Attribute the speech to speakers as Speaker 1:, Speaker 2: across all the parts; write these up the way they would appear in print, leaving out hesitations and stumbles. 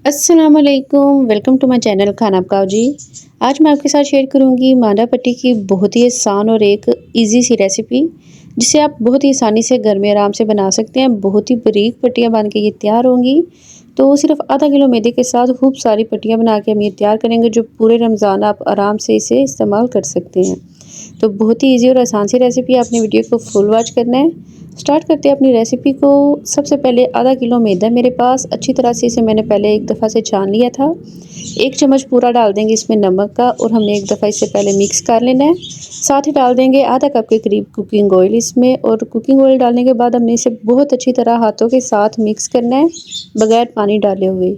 Speaker 1: अस्सलाम वालेकुम, welcome to my channel खाना पकाओ जी। आज मैं आपके साथ शेयर करूंगी मांडा पट्टी की बहुत ही आसान और एक इजी सी रेसिपी, जिसे आप बहुत ही आसानी से घर में आराम से बना सकते हैं। बहुत ही बारीक पट्टियां बन के ये तैयार होंगी। तो सिर्फ आधा किलो मैदे के साथ खूब सारी पट्टियां बना के हम ये तैयार करेंगे, जो पूरे रमज़ान आप आराम से इसे इस्तेमाल कर सकते हैं। तो बहुत ही ईजी और आसान सी रेसिपी, आपने वीडियो को फुल वॉच करना है। स्टार्ट करते हैं अपनी रेसिपी को। सबसे पहले आधा किलो मैदा मेरे पास, अच्छी तरह से इसे मैंने पहले एक दफ़ा से छान लिया था। 1 चम्मच पूरा डाल देंगे इसमें नमक का, और हमने एक दफ़ा इसे पहले मिक्स कर लेना है। साथ ही डाल देंगे आधा कप के करीब कुकिंग ऑयल इसमें, और कुकिंग ऑयल डालने के बाद हमने इसे बहुत अच्छी तरह हाथों के साथ मिक्स करना है, बगैर पानी डाले हुए।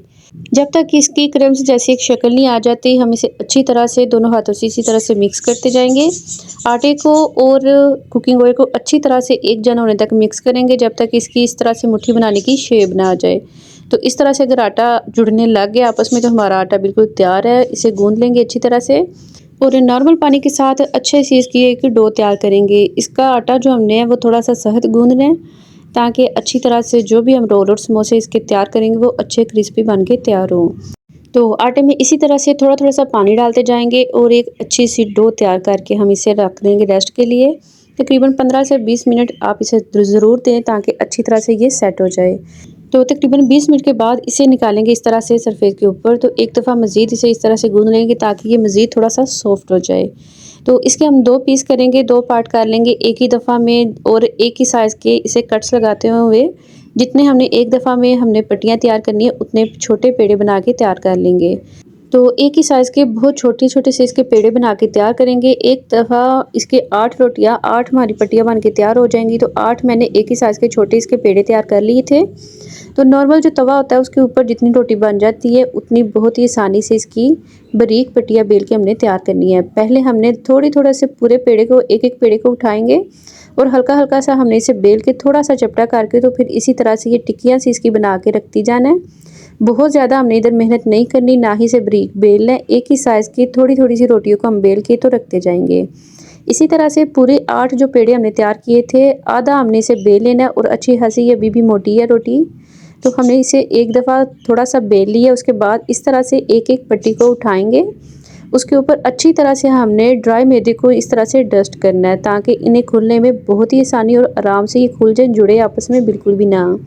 Speaker 1: जब तक इसकी क्रम्स जैसी एक शक्ल नहीं आ जाती, हम इसे अच्छी तरह से दोनों हाथों से इसी तरह से मिक्स करते जाएंगे। आटे को और कुकिंग ऑयल को अच्छी तरह से एक जन होने तक मिक्स करेंगे, जब तक इसकी इस तरह से मुट्ठी बनाने की शेप ना आ जाए। तो इस तरह से अगर आटा जुड़ने लग गया आपस में, तो हमारा आटा बिल्कुल तैयार है। इसे गूंद लेंगे अच्छी तरह से, और नॉर्मल पानी के साथ अच्छे से इसकी एक डो तैयार करेंगे। इसका आटा जो हमने है वो थोड़ा सा सख्त गूंदना है, ताकि अच्छी तरह से जो भी हम रोल और समोसे इसके तैयार करेंगे वो अच्छे क्रिस्पी बन के तैयार हों। तो आटे में इसी तरह से थोड़ा थोड़ा सा पानी डालते जाएंगे, और एक अच्छी सी डो तैयार करके हम इसे रख देंगे रेस्ट के लिए। तकरीबन 15 से 20 मिनट आप इसे ज़रूर दें, ताकि अच्छी तरह से ये सेट हो जाए। तो तकरीबन 20 मिनट के बाद इसे निकालेंगे इस तरह से सरफेस के ऊपर। तो एक दफ़ा मज़ीद इसे इस तरह से गूंद लेंगे, ताकि ये मज़ीद थोड़ा सा सॉफ्ट हो जाए। तो इसके हम 2 पीस करेंगे, 2 पार्ट कर लेंगे एक ही दफ़ा में, और एक ही साइज़ के इसे कट्स लगाते हुए जितने हमने एक दफ़ा में हमने पट्टियाँ तैयार करनी है, उतने छोटे पेड़े बना के तैयार कर लेंगे। तो एक ही साइज़ के बहुत छोटे-छोटे से इसके पेड़े बना के तैयार करेंगे। एक दफ़ा इसके 8 रोटियाँ 8 हमारी पट्टियाँ बन के तैयार हो जाएंगी। तो 8 मैंने एक ही साइज़ के छोटे इसके पेड़े तैयार कर लिए थे। तो नॉर्मल जो तवा होता है उसके ऊपर जितनी रोटी बन जाती है, उतनी बहुत ही आसानी से इसकी बारीक पट्टियाँ बेल के हमने तैयार करनी है। पहले हमने थोड़ी से पूरे पेड़े को एक-एक पेड़े को उठाएंगे, और हल्का-हल्का सा हमने इसे बेल के थोड़ा सा चपटा करके, तो फिर इसी तरह से ये टिक्कियाँ सी इसकी बना के रखती जाना है। बहुत ज़्यादा हमने इधर मेहनत नहीं करनी, ना ही इसे बारीक बेलना है। एक ही साइज़ की थोड़ी-थोड़ी सी रोटियों को हम बेल के तो रखते जाएंगे। इसी तरह से पूरे 8 जो पेड़े हमने तैयार किए थे, आधा हमने इसे बेल लेना है, और अच्छी खासी अभी भी मोटी है रोटी। तो हमने इसे एक दफ़ा थोड़ा सा बेल लिया, उसके बाद इस तरह से एक-एक पट्टी को उठाएंगे। उसके ऊपर अच्छी तरह से हमने ड्राई मैदे को इस तरह से डस्ट करना है, ताकि इन्हें खुलने में बहुत ही आसानी और आराम से ये खुल जाए, जुड़े आपस में बिल्कुल भी ना।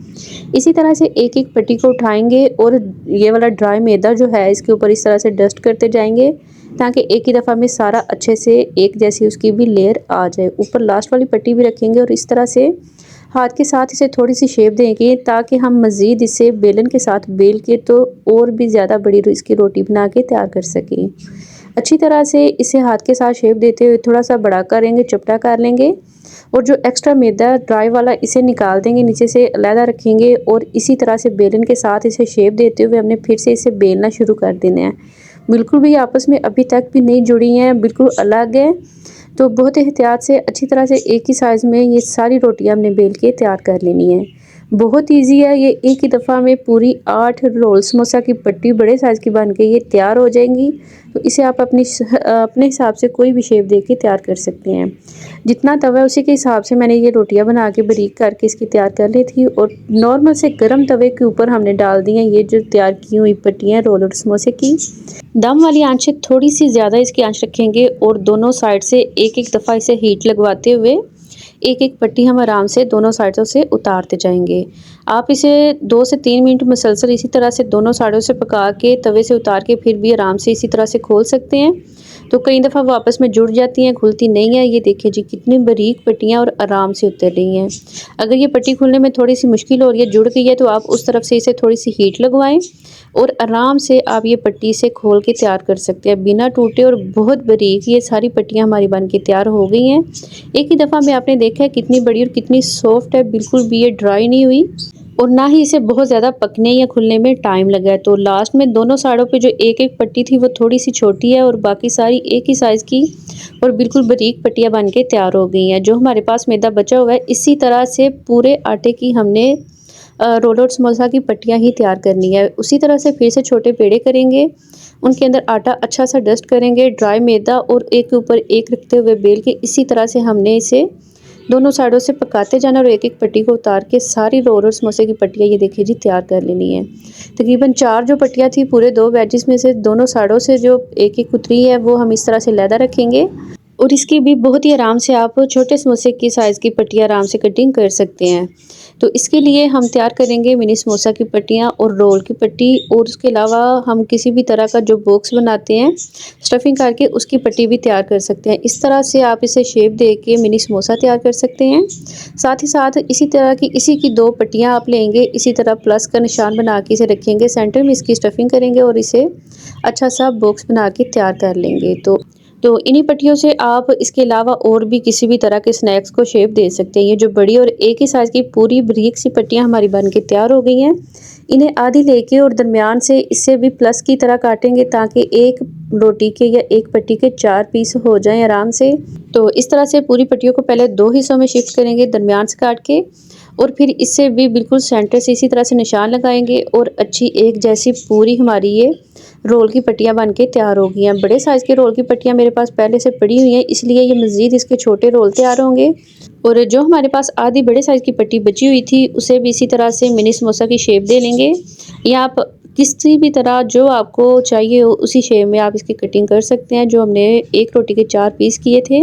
Speaker 1: इसी तरह से एक-एक पट्टी को उठाएंगे, और ये वाला ड्राई मैदा जो है इसके ऊपर इस तरह से डस्ट करते जाएंगे, ताकि एक ही दफ़ा में सारा अच्छे से एक जैसी उसकी भी लेयर आ जाए। ऊपर लास्ट वाली पट्टी भी रखेंगे, और इस तरह से हाथ के साथ इसे थोड़ी सी शेप देंगे, ताकि हम मज़ीद इसे बेलन के साथ बेल के तो और भी ज़्यादा बड़ी इसकी रोटी बना के तैयार कर सकें। अच्छी तरह से इसे हाथ के साथ शेप देते हुए थोड़ा सा बड़ा करेंगे, चपटा कर लेंगे, और जो एक्स्ट्रा मैदा ड्राई वाला इसे निकाल देंगे, नीचे से अलहदा रखेंगे, और इसी तरह से बेलन के साथ इसे शेप देते हुए हमने फिर से इसे बेलना शुरू कर देना है। बिल्कुल भी आपस में अभी तक भी नहीं जुड़ी हैं, बिल्कुल अलग है। तो बहुत एहतियात से अच्छी तरह से एक ही साइज़ में ये सारी रोटियां हमने बेल के तैयार कर लेनी है। बहुत इजी है ये, एक ही दफ़ा में पूरी 8 रोल समोसा की पट्टी बड़े साइज़ की बन के ये तैयार हो जाएंगी। तो इसे आप अपने हिसाब से कोई भी शेप दे के तैयार कर सकते हैं। जितना तवा है उसी के हिसाब से मैंने ये रोटियां बना के बारीक करके इसकी तैयार कर ली थी, और नॉर्मल से गर्म तवे के ऊपर हमने डाल दी हैं ये जो तैयार की हुई पट्टियाँ रोल और समोसे की। दम वाली आंच से थोड़ी सी ज़्यादा इसकी आंच रखेंगे, और दोनों साइड से एक-एक दफ़ा इसे हीट लगवाते हुए एक-एक पट्टी हम आराम से दोनों साइडों से उतारते जाएंगे। आप इसे 2 से 3 मिनट मुसलसल इसी तरह से दोनों साइडों से पका के तवे से उतार के फिर भी आराम से इसी तरह से खोल सकते हैं। तो कई दफ़ा वो आपस में जुड़ जाती हैं, खुलती नहीं है। ये देखिए जी कितनी बारीक पट्टियाँ और आराम से उतर रही हैं। अगर ये पट्टी खुलने में थोड़ी सी मुश्किल हो रही है, जुड़ गई है, तो आप उस तरफ से इसे थोड़ी सी हीट लगवाएं, और आराम से आप ये पट्टी से खोल के तैयार कर सकते हैं बिना टूटे। और बहुत बारीक ये सारी पट्टियाँ हमारी बन के तैयार हो गई हैं। एक ही दफ़ा में आपने देखा है कितनी बड़ी और कितनी सॉफ्ट है, बिल्कुल भी ये ड्राई नहीं हुई, और ना ही इसे बहुत ज़्यादा पकने या खुलने में टाइम लगा है। तो लास्ट में दोनों साइडों पे जो एक-एक पट्टी थी वो थोड़ी सी छोटी है, और बाकी सारी एक ही साइज़ की और बिल्कुल बारीक पट्टियाँ बन के तैयार हो गई हैं। जो हमारे पास मैदा बचा हुआ है, इसी तरह से पूरे आटे की हमने रोल और समोसा की पट्टियाँ ही तैयार करनी है। उसी तरह से फिर से छोटे पेड़े करेंगे, उनके अंदर आटा अच्छा सा डस्ट करेंगे, ड्राई मैदा, और एक के ऊपर एक रखते हुए बेल के इसी तरह से हमने इसे दोनों साइडों से पकाते जाना और एक-एक पट्टी को उतार के सारी रोल और समोसे की पट्टियाँ ये देखिए जी तैयार कर लेनी है। तकरीबन 4 जो पट्टियाँ थी पूरे 2 वेजिस में से दोनों साइडों से जो एक-एक उतरी है वो हम इस तरह से अलहदा रखेंगे और इसकी भी बहुत ही आराम से आप छोटे समोसे की साइज़ की पट्टियाँ आराम से कटिंग कर सकते हैं। तो इसके लिए हम तैयार करेंगे मिनी समोसा की पट्टियाँ और रोल की पट्टी और उसके अलावा हम किसी भी तरह का जो बॉक्स बनाते हैं स्टफिंग करके उसकी पट्टी भी तैयार कर सकते हैं। इस तरह से आप इसे शेप दे के मिनी समोसा तैयार कर सकते हैं। साथ ही साथ इसी की 2 पट्टियाँ आप लेंगे, इसी तरह प्लस का निशान बना के इसे रखेंगे, सेंटर में इसकी स्टफिंग करेंगे और इसे अच्छा सा बॉक्स बना के तैयार कर लेंगे। तो इन्हीं पट्टियों से आप इसके अलावा और भी किसी भी तरह के स्नैक्स को शेप दे सकते हैं। ये जो बड़ी और एक ही साइज़ की पूरी बारीक सी पट्टियाँ हमारी बन के तैयार हो गई हैं। इन्हें आधी लेके और दरमियान से इससे भी प्लस की तरह काटेंगे ताकि एक रोटी के या एक पट्टी के 4 पीस हो जाएं आराम से। तो इस तरह से पूरी पट्टियों को पहले 2 हिस्सों में शिफ्ट करेंगे दरमियान से काट के और फिर इससे भी बिल्कुल सेंटर से इसी तरह से निशान लगाएंगे और अच्छी एक जैसी पूरी हमारी ये रोल की पट्टियाँ बन के तैयार हो गई हैं। बड़े साइज़ की रोल की पट्टियाँ मेरे पास पहले से पड़ी हुई हैं, इसलिए ये मज़ीद इसके छोटे रोल तैयार होंगे। और जो हमारे पास आधी बड़े साइज़ की पट्टी बची हुई थी उसे भी इसी तरह से मिनी समोसा की शेप दे लेंगे या आप किसी भी तरह जो आपको चाहिए हो उसी शेप में आप इसकी कटिंग कर सकते हैं। जो हमने एक रोटी के 4 पीस किए थे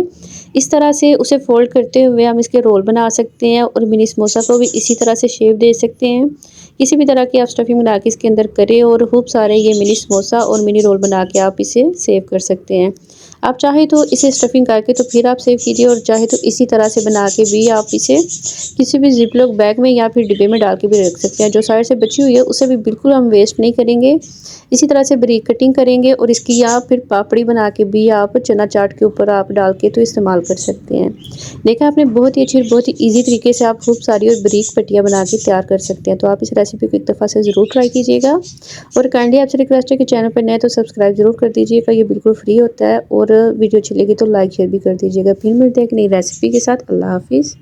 Speaker 1: इस तरह से उसे फोल्ड करते हुए हम इसके रोल बना सकते हैं और मिनी समोसा को भी इसी तरह से शेप दे सकते हैं। किसी भी तरह की आप स्टफिंग बना के इसके अंदर करें और खूब सारे ये मिनी समोसा और मिनी रोल बना के आप इसे सेव कर सकते हैं। आप चाहे तो इसे स्टफिंग करके तो फिर आप सेव कीजिए और चाहे तो इसी तरह से बना के भी आप इसे किसी भी ज़िप-लॉक बैग में या फिर डिब्बे में डाल के भी रख सकते हैं। जो साइड से बची हुई है उसे भी बिल्कुल हम वेस्ट नहीं करेंगे। इसी तरह से बारीक कटिंग करेंगे और इसकी या फिर पापड़ी बना के भी आप चना चाट के ऊपर आप डाल के तो इस्तेमाल कर सकते हैं। देखा आपने बहुत ही अच्छी और बहुत ही ईज़ी तरीके से आप खूब सारी और बारीक पट्टियाँ बना के तैयार कर सकते हैं। तो आप इस रेसिपी को एक दफ़ा से ज़रूर ट्राई कीजिएगा और काइंडली आपसे रिक्वेस्ट है कि चैनल पर नए तो सब्सक्राइब ज़रूर कर दीजिएगा, ये बिल्कुल फ्री होता है और वीडियो अच्छी लगी तो लाइक शेयर भी कर दीजिएगा। फिर मिलते हैं एक नई रेसिपी के साथ। अल्लाह हाफ़िज़।